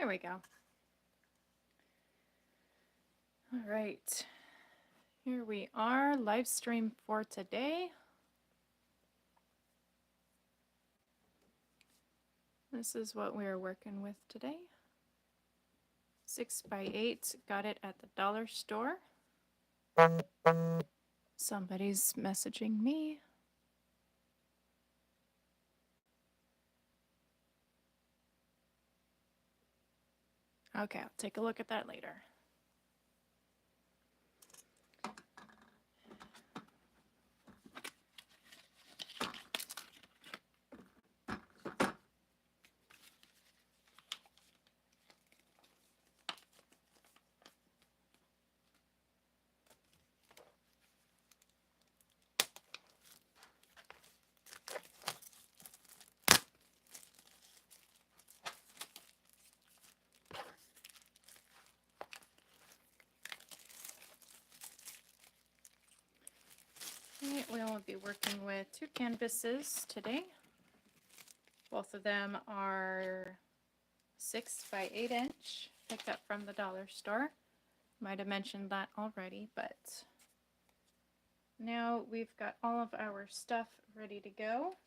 There we go. All right. Here we are, live stream for today. This is what we're working with today. 6x8, got it at the dollar store. Somebody's messaging me. Okay, I'll take a look at that later. We will be working with 2 canvases today. Both of them are 6x8 inch, picked up from the dollar store. Might have mentioned that already, but now we've got all of our stuff ready to go.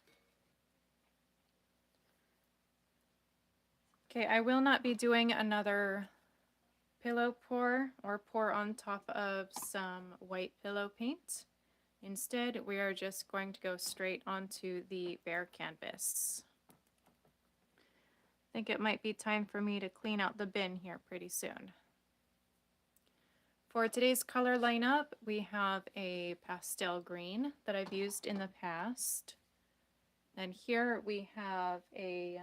Okay, I will not be doing another pillow pour or pour on top of some white pillow paint. Instead, we are just going to go straight onto the bare canvas. I think it might be time for me to clean out the bin here pretty soon. For today's color lineup, we have a pastel green that I've used in the past. And here we have I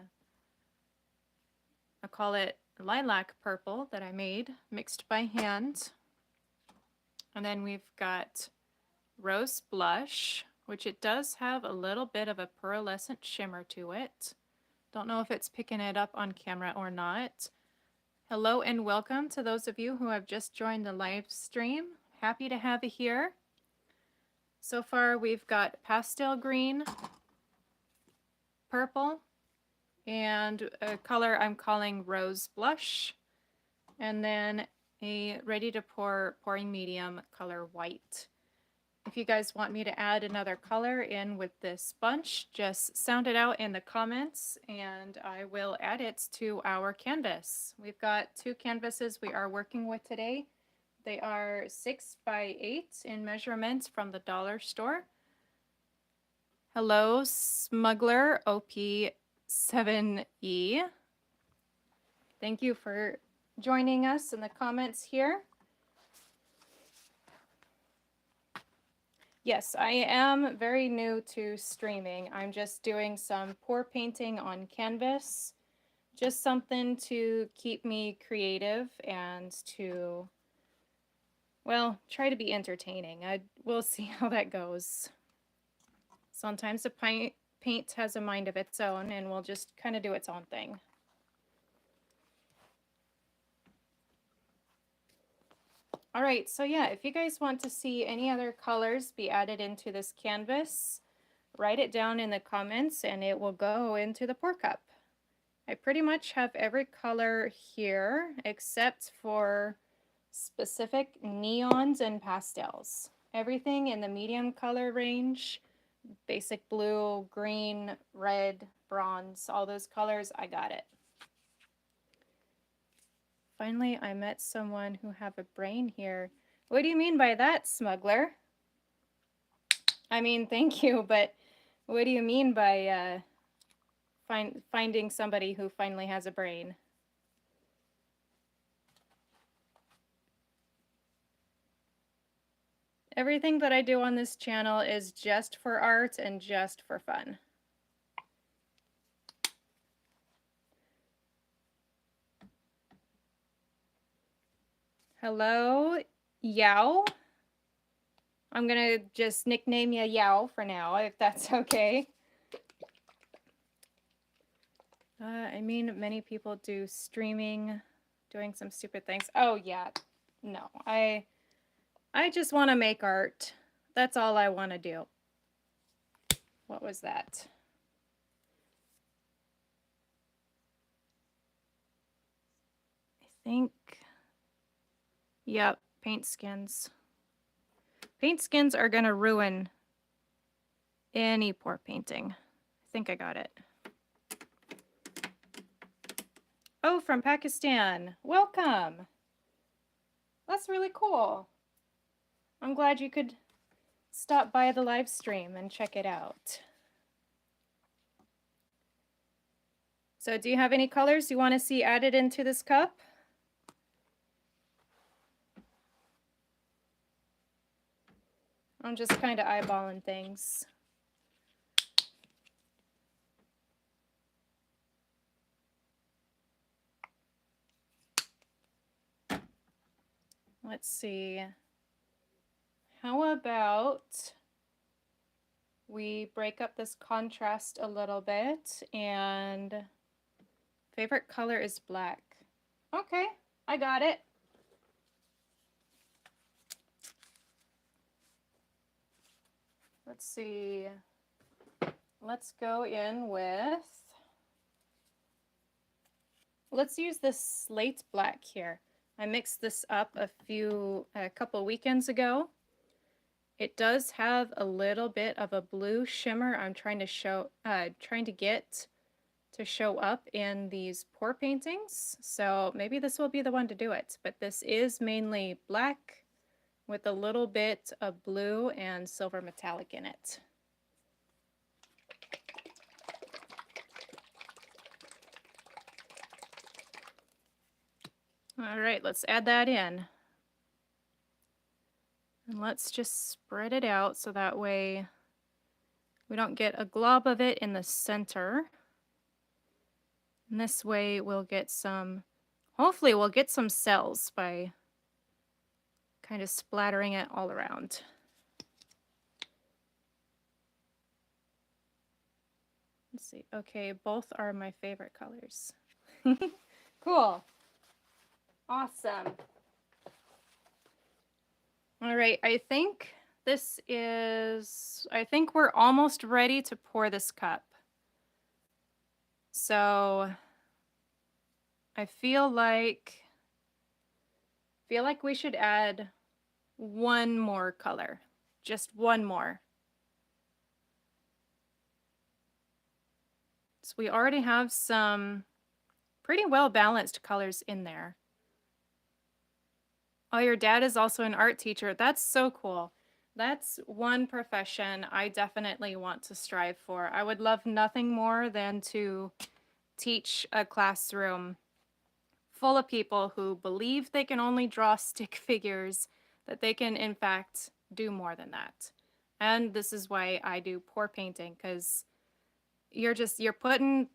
call it lilac purple that I made, mixed by hand. And then we've got rose blush, which it does have a little bit of a pearlescent shimmer to it. Don't know if it's picking it up on camera or not. Hello and welcome to those of you who have just joined the live stream. Happy to have you here. So far we've got pastel green, purple, and a color I'm calling rose blush, and then a ready to pour pouring medium color white. If you guys want me to add another color in with this bunch, just sound it out in the comments and I will add it to our canvas. We've got 2 canvases we are working with today. They are 6x8 in measurements from the dollar store. Hello, Smuggler OP7E. Thank you for joining us in the comments here. Yes, I am very new to streaming. I'm just doing some pour painting on canvas. Just something to keep me creative and to, well, try to be entertaining. We'll see how that goes. Sometimes the paint has a mind of its own and will just kind of do its own thing. All right, so yeah, if you guys want to see any other colors be added into this canvas, write it down in the comments and it will go into the pour cup. I pretty much have every color here except for specific neons and pastels. Everything in the medium color range, basic blue, green, red, bronze, all those colors, I got it. Finally, I met someone who have a brain here. What do you mean by that, Smuggler? I mean, thank you, but what do you mean by finding somebody who finally has a brain? Everything that I do on this channel is just for art and just for fun. Hello, Yao. I'm gonna just nickname you Yao for now, if that's okay. I mean, many people do streaming, doing some stupid things. Oh yeah, no, I just want to make art. That's all I want to do. What was that? think, yep, paint skins. Paint skins are gonna ruin any pour painting. I think I got it. Oh, from Pakistan. Welcome. That's really cool. I'm glad you could stop by the live stream and check it out. So do you have any colors you want to see added into this cup? I'm just kind of eyeballing things. Let's see. How about we break up this contrast a little bit, and favorite color is black. Okay, I got it. Let's see. Let's go in with, let's use this slate black here. I mixed this up a couple weekends ago. It does have a little bit of a blue shimmer I'm trying to get to show up in these pour paintings. So maybe this will be the one to do it. But this is mainly black with a little bit of blue and silver metallic in it. All right, let's add that in. And let's just spread it out so that way we don't get a glob of it in the center. And this way we'll get some, hopefully we'll get some cells by kind of splattering it all around. Let's see. Okay, both are my favorite colors. Cool. Awesome. All right, I think we're almost ready to pour this cup. So I feel like we should add one more color, just one more. So we already have some pretty well balanced colors in there. Oh, your dad is also an art teacher. That's so cool. That's one profession I definitely want to strive for. I would love nothing more than to teach a classroom full of people who believe they can only draw stick figures, that they can in fact do more than that. And this is why I do pour painting, because you're putting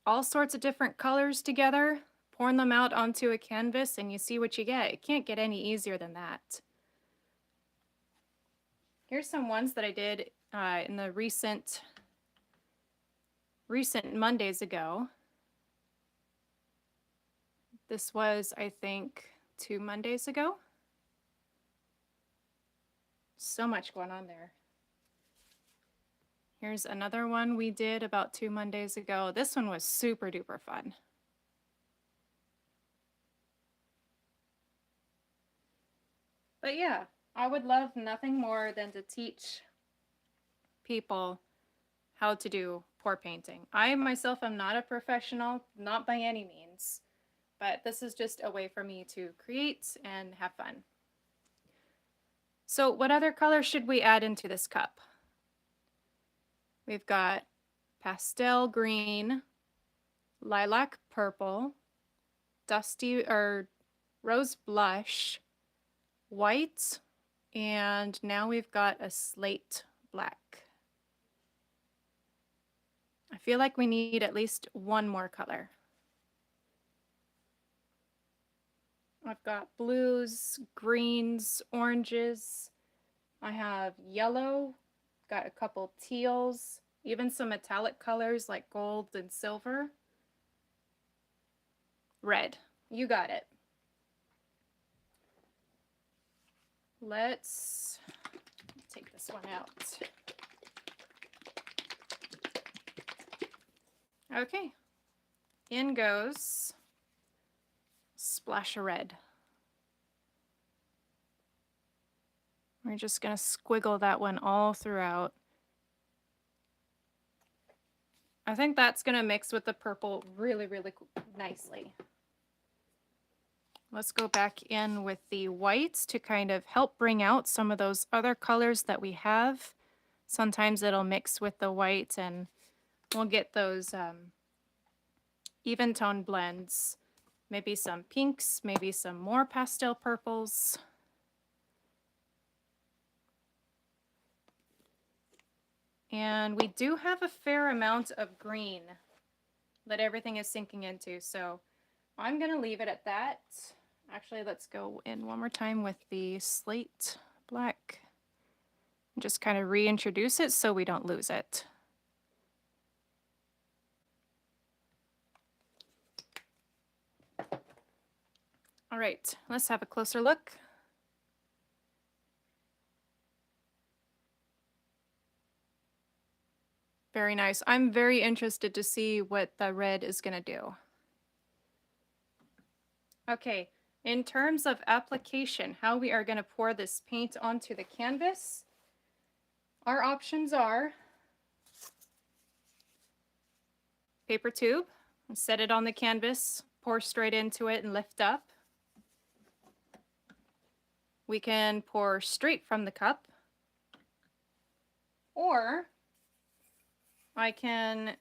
all sorts of different colors together, pouring them out onto a canvas, and you see what you get. It can't get any easier than that. Here's some ones that I did in the recent Mondays ago. This was, I think, 2 Mondays ago. So much going on there. Here's another one we did about 2 Mondays ago. This one was super duper fun. But yeah, I would love nothing more than to teach people how to do pour painting. I myself am not a professional, not by any means, but this is just a way for me to create and have fun. So what other color should we add into this cup? We've got pastel green, lilac purple, dusty or rose blush, white, and now we've got a slate black. I feel like we need at least one more color. I've got blues, greens, oranges. I have yellow, got a couple teals, even some metallic colors like gold and silver. Red, you got it. Let's take this one out. Okay, in goes splash of red. We're just going to squiggle that one all throughout. I think that's going to mix with the purple really, really nicely. Let's go back in with the whites to kind of help bring out some of those other colors that we have. Sometimes it'll mix with the white and we'll get those even tone blends. Maybe some pinks, maybe some more pastel purples. And we do have a fair amount of green that everything is sinking into, so I'm going to leave it at that. Actually, let's go in one more time with the slate black. Just kind of reintroduce it so we don't lose it. All right, let's have a closer look. Very nice. I'm very interested to see what the red is going to do. Okay, in terms of application, how we are going to pour this paint onto the canvas, our options are paper tube, set it on the canvas, pour straight into it and lift up. We can pour straight from the cup, or I can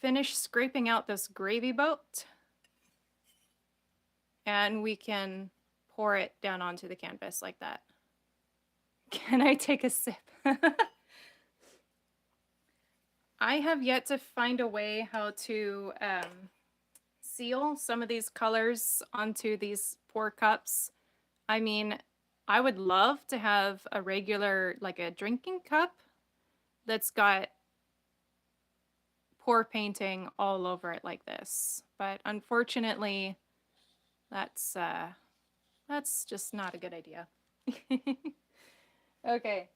finish scraping out this gravy boat and we can pour it down onto the canvas like that. Can I take a sip? I have yet to find a way how to seal some of these colors onto these pour cups. I mean, I would love to have a regular, like a drinking cup that's got pour painting all over it like this. But unfortunately, that's just not a good idea. Okay.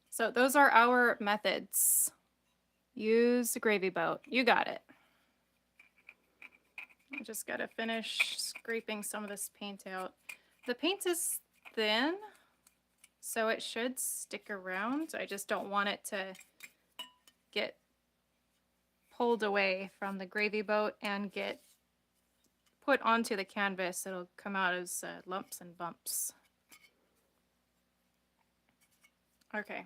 So those are our methods. Use the gravy boat. You got it. I just gotta finish scraping some of this paint out. The paint is thin, so it should stick around. I just don't want it to get pulled away from the gravy boat and get put onto the canvas. It'll come out as lumps and bumps. Okay.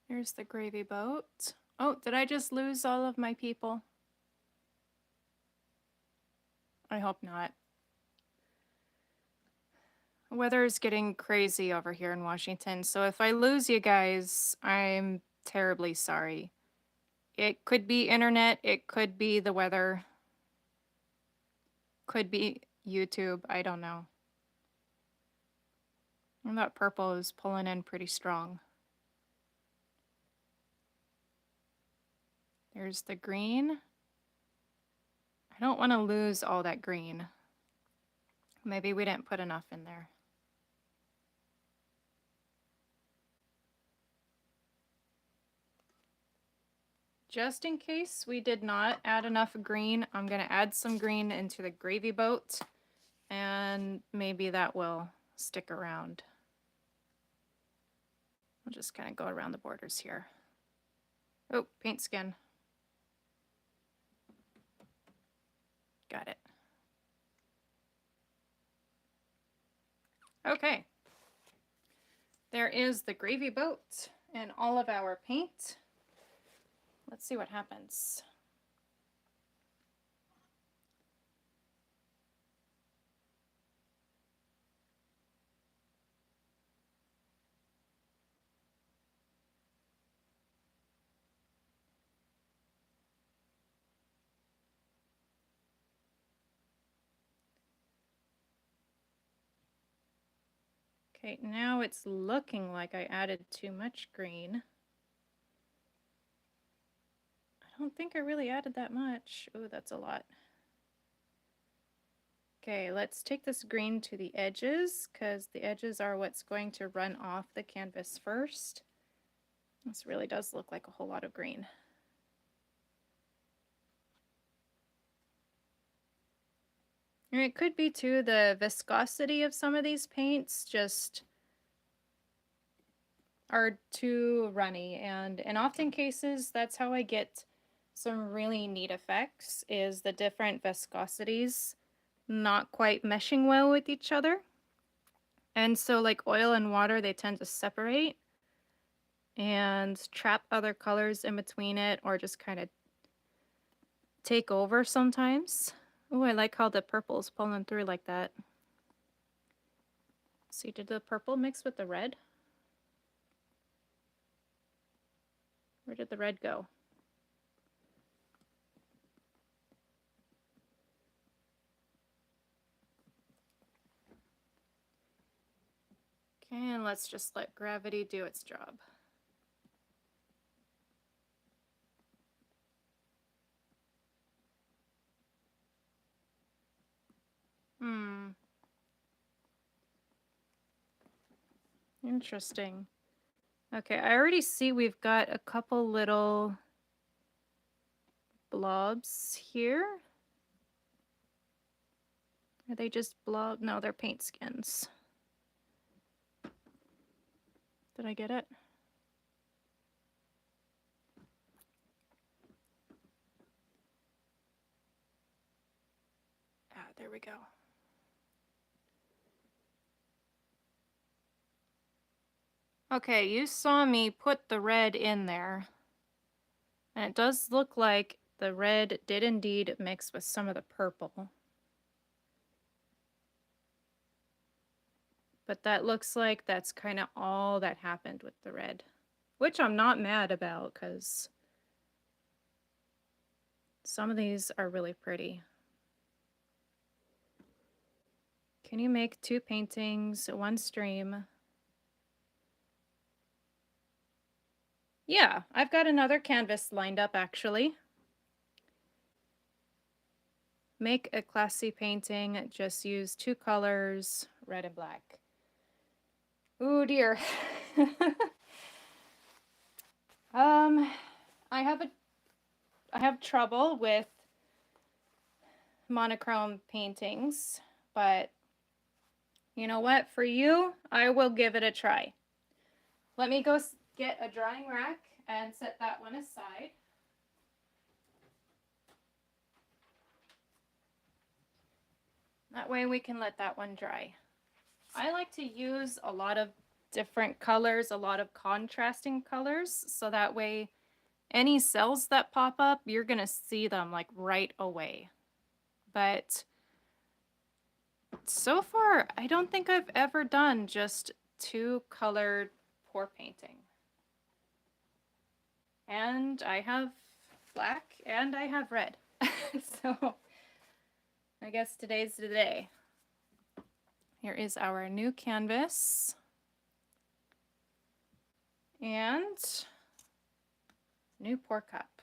Here's the gravy boat. Oh, did I just lose all of my people? I hope not. The weather is getting crazy over here in Washington, so if I lose you guys, I'm terribly sorry. It could be internet, it could be the weather, could be YouTube, I don't know. And that purple is pulling in pretty strong. There's the green. I don't want to lose all that green. Maybe we didn't put enough in there. Just in case we did not add enough green, I'm going to add some green into the gravy boat, and maybe that will stick around. I'll just kind of go around the borders here. Oh, paint skin. Got it. Okay. There is the gravy boat and all of our paint. Let's see what happens. Okay, now it's looking like I added too much green. I don't think I really added that much. Oh, that's a lot. Okay, let's take this green to the edges, because the edges are what's going to run off the canvas first. This really does look like a whole lot of green. And it could be too the viscosity of some of these paints just are too runny, and in often cases that's how I get some really neat effects, is the different viscosities not quite meshing well with each other. And so like oil and water, they tend to separate and trap other colors in between it, or just kind of take over sometimes. Oh, I like how the purple's pulling through like that. See, did the purple mix with the red? Where did the red go? Okay, and let's just let gravity do its job. Interesting. Okay, I already see we've got a couple little blobs here. Are they just blob? No, they're paint skins. Did I get it? Ah, there we go. Okay, you saw me put the red in there. And it does look like the red did indeed mix with some of the purple. But that looks like that's kind of all that happened with the red. Which I'm not mad about, because some of these are really pretty. Can you make 2 paintings, 1 stream? Yeah, I've got another canvas lined up actually. Make a classy painting, just use 2 colors, red and black. Ooh dear. I have trouble with monochrome paintings, but you know what? For you, I will give it a try. Let me go get a drying rack and set that one aside. That way we can let that one dry. I like to use a lot of different colors, a lot of contrasting colors, so that way any cells that pop up, you're going to see them like right away. But so far, I don't think I've ever done just 2 colored pour painting. And I have black and I have red. So I guess today's the day. Here is our new canvas. And new pour cup.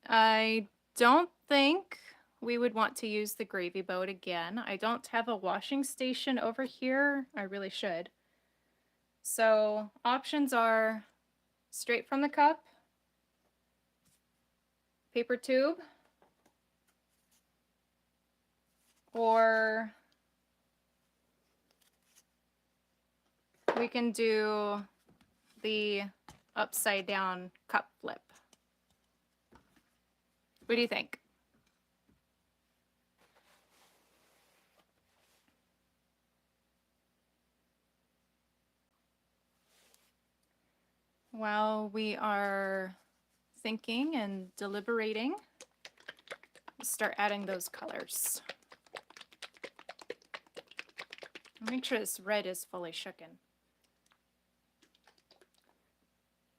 I don't think we would want to use the gravy boat again. I don't have a washing station over here. I really should. So options are straight from the cup, paper tube, or we can do the upside down cup flip. What do you think? While we are thinking and deliberating, let's start adding those colors. Make sure this red is fully shooken.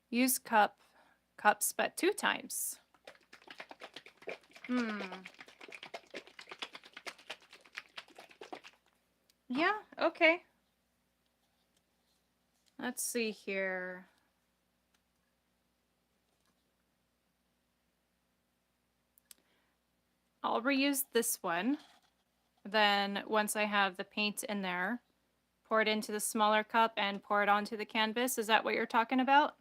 Use cups, but 2 times. Yeah, okay. Let's see here. I'll reuse this one. Then once I have the paint in there, pour it into the smaller cup and pour it onto the canvas. Is that what you're talking about?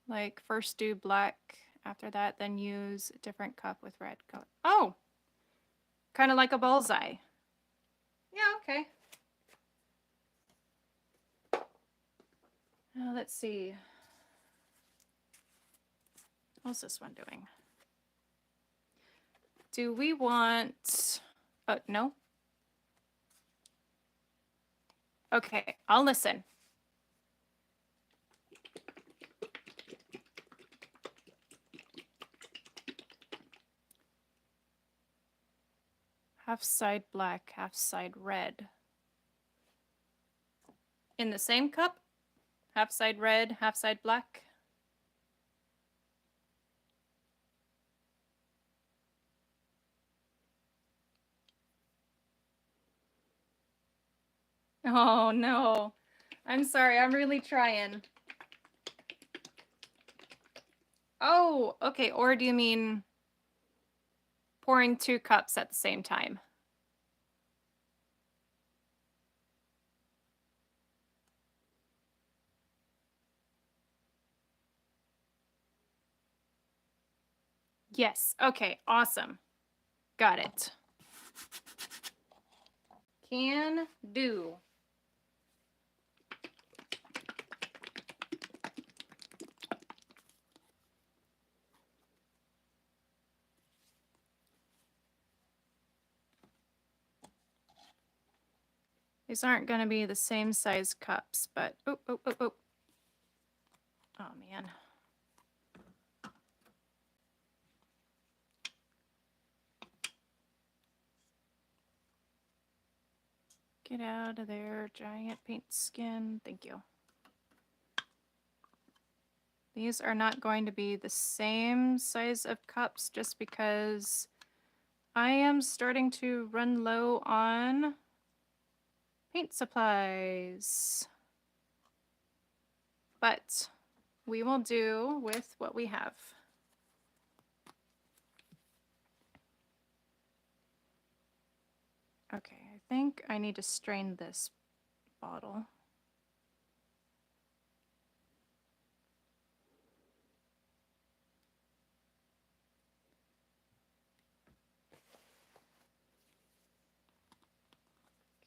Like first do black After that, then use a different cup with red color. Oh, kind of like a bullseye. Yeah, okay. Let's see. What's this one doing? Do we want... no. Okay, I'll listen. Half side black, half side red. In the same cup? Half side red, half side black? Oh, no. I'm sorry, I'm really trying. Oh, okay, or do you mean pouring 2 cups at the same time? Yes, okay, awesome. Got it. Can do. These aren't going to be the same size cups, but oh, man. Get out of there, giant paint skin. Thank you. These are not going to be the same size of cups just because I am starting to run low on paint supplies. But we will do with what we have. Okay, I think I need to strain this bottle.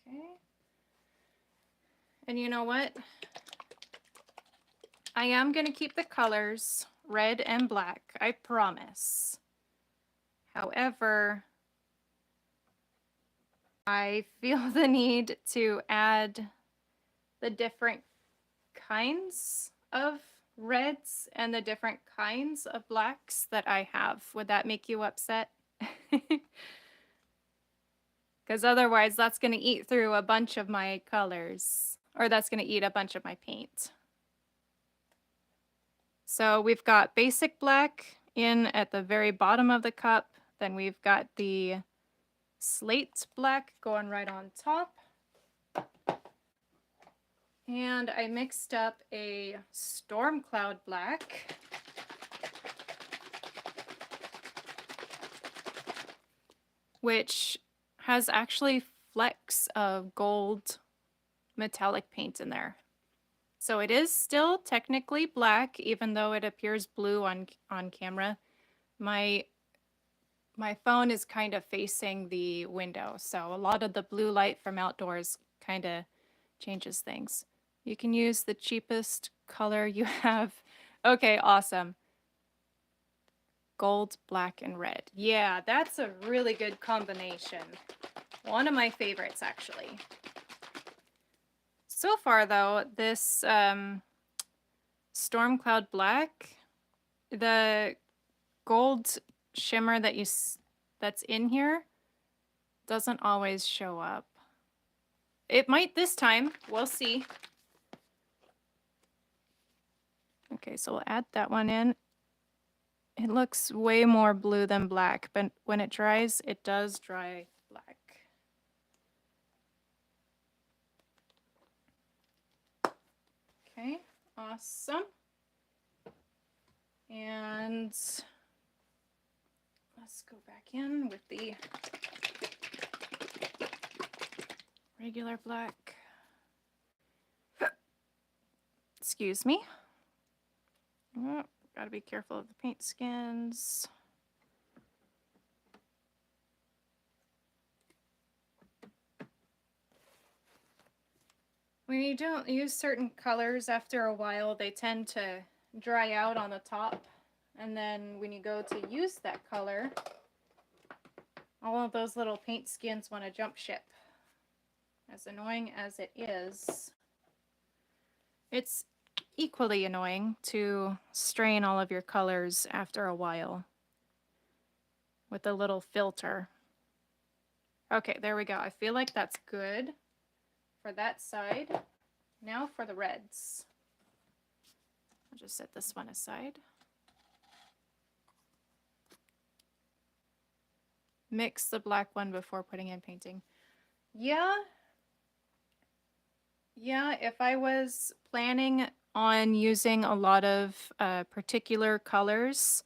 Okay. And you know what? I am going to keep the colors red and black, I promise. However, I feel the need to add the different kinds of reds and the different kinds of blacks that I have. Would that make you upset? Because otherwise that's going to eat through a bunch of my colors, or that's going to eat a bunch of my paint. So we've got basic black in at the very bottom of the cup. Then we've got the slate black going right on top. And I mixed up a storm cloud black. Which has actually flecks of gold metallic paint in there. So it is still technically black, even though it appears blue on camera. My phone is kind of facing the window, so a lot of the blue light from outdoors kind of changes things. You can use the cheapest color you have. Okay, awesome. Gold, black, and red. Yeah, that's a really good combination. One of my favorites, actually. So far, though, this Storm Cloud Black, the gold shimmer that's in here doesn't always show up. It might this time. We'll see. Okay, so we'll add that one in. It looks way more blue than black, but when it dries, it does dry black. Okay, awesome. And let's go back in with the regular black. Excuse me. Oh, Gotta be careful of the paint skins. When you don't use certain colors after a while, they tend to dry out on the top. And then when you go to use that color, all of those little paint skins want to jump ship. As annoying as it is, it's equally annoying to strain all of your colors after a while with a little filter. Okay, there we go. I feel like that's good for that side. Now for the reds. I'll just set this one aside. Mix the black one before putting in painting. Yeah, if I was planning on using a lot of particular colors,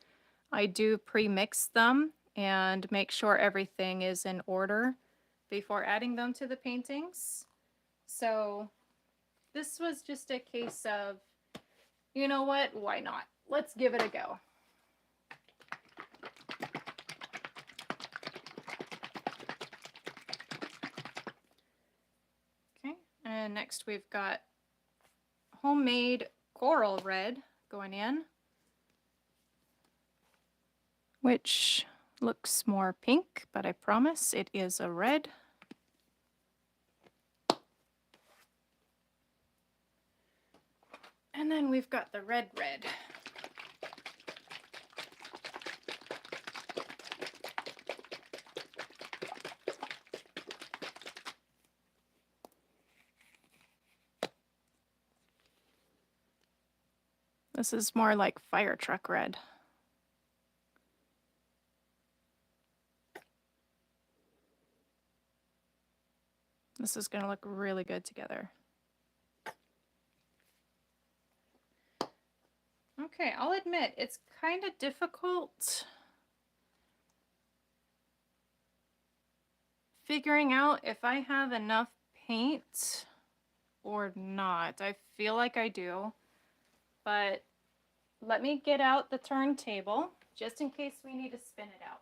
I do pre-mix them and make sure everything is in order before adding them to the paintings. So this was just a case of, you know what, why not? Let's give it a go. Okay, and next we've got homemade coral red going in, which looks more pink, but I promise it is a red. And then we've got the red. This is more like fire truck red. This is going to look really good together. Okay, I'll admit, it's kind of difficult figuring out if I have enough paint or not. I feel like I do, but let me get out the turntable just in case we need to spin it out.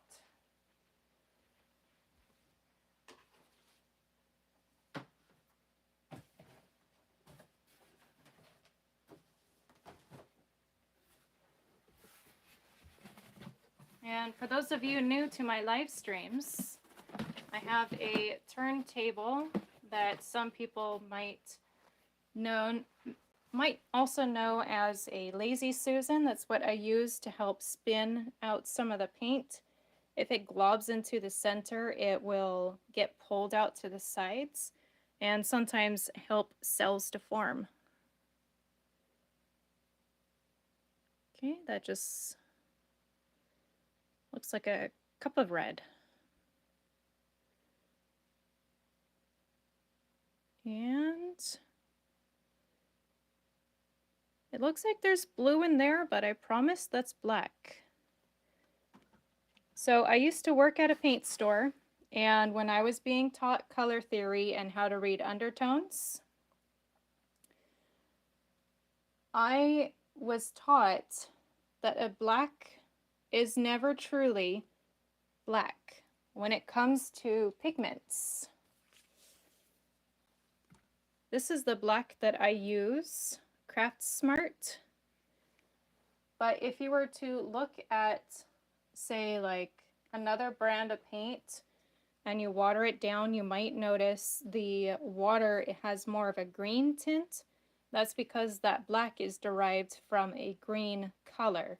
And for those of you new to my live streams, I have a turntable that some people might also know as a Lazy Susan. That's what I use to help spin out some of the paint. If it globs into the center, it will get pulled out to the sides and sometimes help cells to form. Okay, that just looks like a cup of red. And it looks like there's blue in there, but I promise that's black. So I used to work at a paint store, and when I was being taught color theory and how to read undertones, I was taught that a black is never truly black when it comes to pigments. This is the black that I use, Craft Smart. But if you were to look at, say, like another brand of paint and you water it down, you might notice the water, it has more of a green tint. That's because that black is derived from a green color.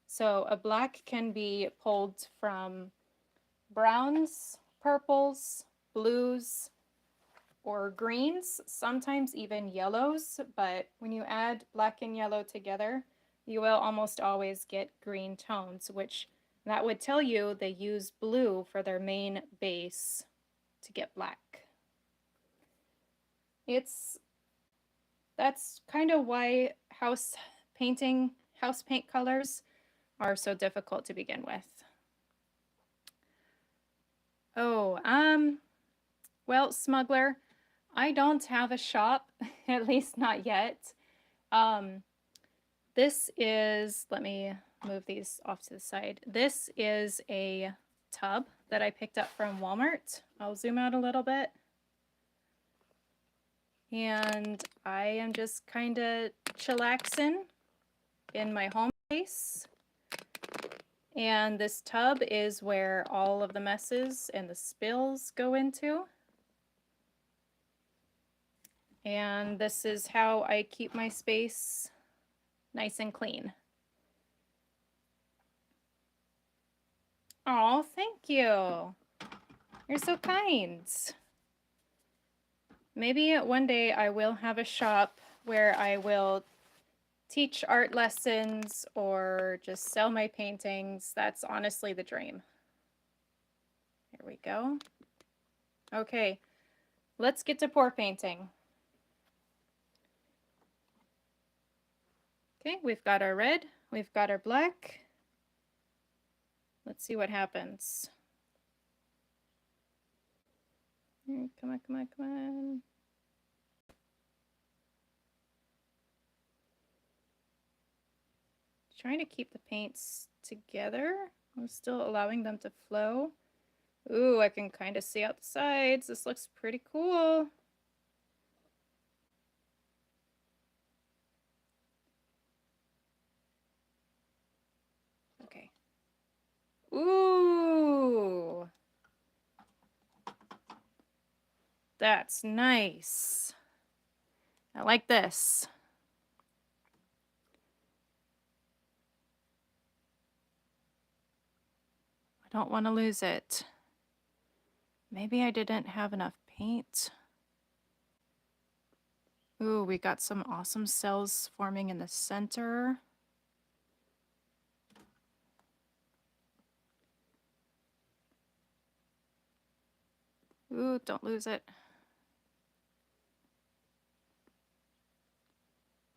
So a black can be pulled from browns, purples, blues, or greens, sometimes even yellows, but when you add black and yellow together, you will almost always get green tones, which that would tell you they use blue for their main base to get black. That's kind of why house paint colors are so difficult to begin with. Oh, well, Smuggler, I don't have a shop, at least not yet. This is, let me move these off to the side. This is a tub that I picked up from Walmart. I'll zoom out a little bit. And I am just kind of chillaxing in my home space. And this tub is where all of the messes and the spills go into. And this is how I keep my space nice and clean. Oh, thank you. You're so kind. Maybe one day I will have a shop where I will teach art lessons or just sell my paintings. That's honestly the dream. Here we go. Okay, let's get to pour painting. Okay, we've got our red, we've got our black. Let's see what happens. Come on, come on, come on. Trying to keep the paints together. I'm still allowing them to flow. Ooh, I can kind of see out the sides. This looks pretty cool. Okay. Ooh. That's nice. I like this. I don't want to lose it. Maybe I didn't have enough paint. Ooh, we got some awesome cells forming in the center. Ooh, don't lose it.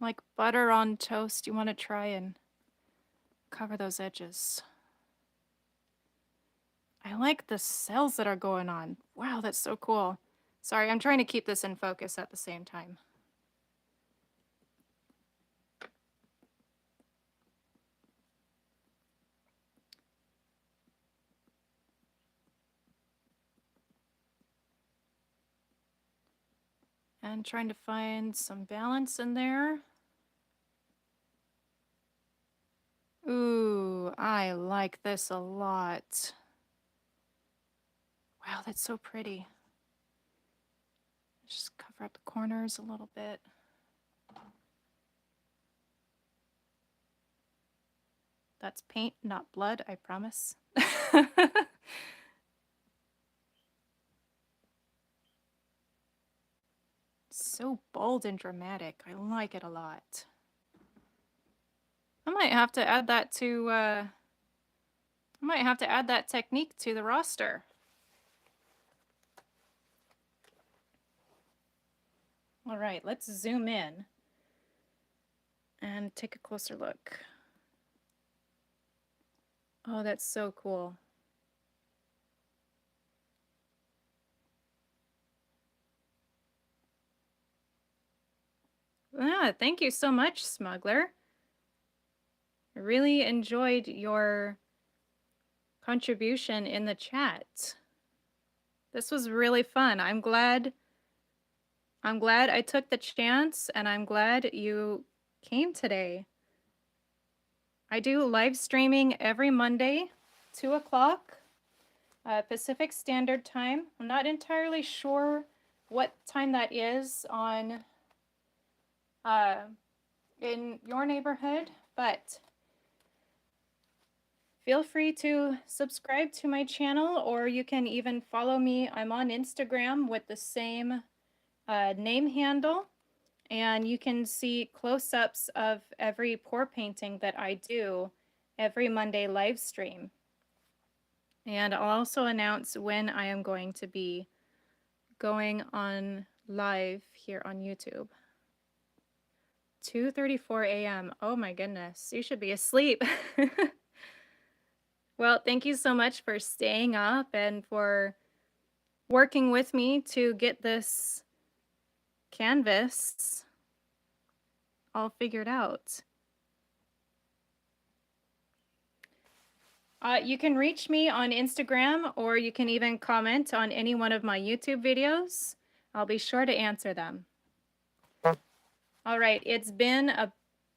Like butter on toast, you want to try and cover those edges. I like the cells that are going on. Wow, that's so cool. Sorry, I'm trying to keep this in focus at the same time. And trying to find some balance in there. Ooh, I like this a lot. Wow, that's so pretty. Just cover up the corners a little bit. That's paint, not blood, I promise. So bold and dramatic. I like it a lot. I might have to add that technique to the roster. All right, let's zoom in and take a closer look. Oh, that's so cool. Ah, thank you so much, Smuggler. I really enjoyed your contribution in the chat. This was really fun. I'm glad I took the chance, and I'm glad you came today. I do live streaming every Monday, 2 o'clock Pacific Standard Time. I'm not entirely sure what time that is on in your neighborhood, but feel free to subscribe to my channel, or you can even follow me. I'm on Instagram with the same name handle, and you can see close-ups of every pour painting that I do every Monday live stream. And I'll also announce when I am going to be going on live here on YouTube. 2:34 a.m. Oh my goodness, you should be asleep. Well, thank you so much for staying up and for working with me to get this canvas all figured out. You can reach me on Instagram, or you can even comment on any one of my YouTube videos. I'll be sure to answer them. All right, it's been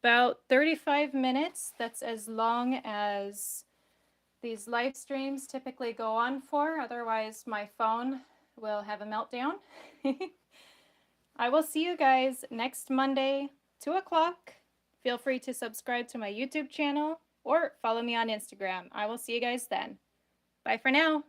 about 35 minutes. That's as long as these live streams typically go on for. Otherwise, my phone will have a meltdown. I will see you guys next Monday, 2 o'clock. Feel free to subscribe to my YouTube channel or follow me on Instagram. I will see you guys then. Bye for now.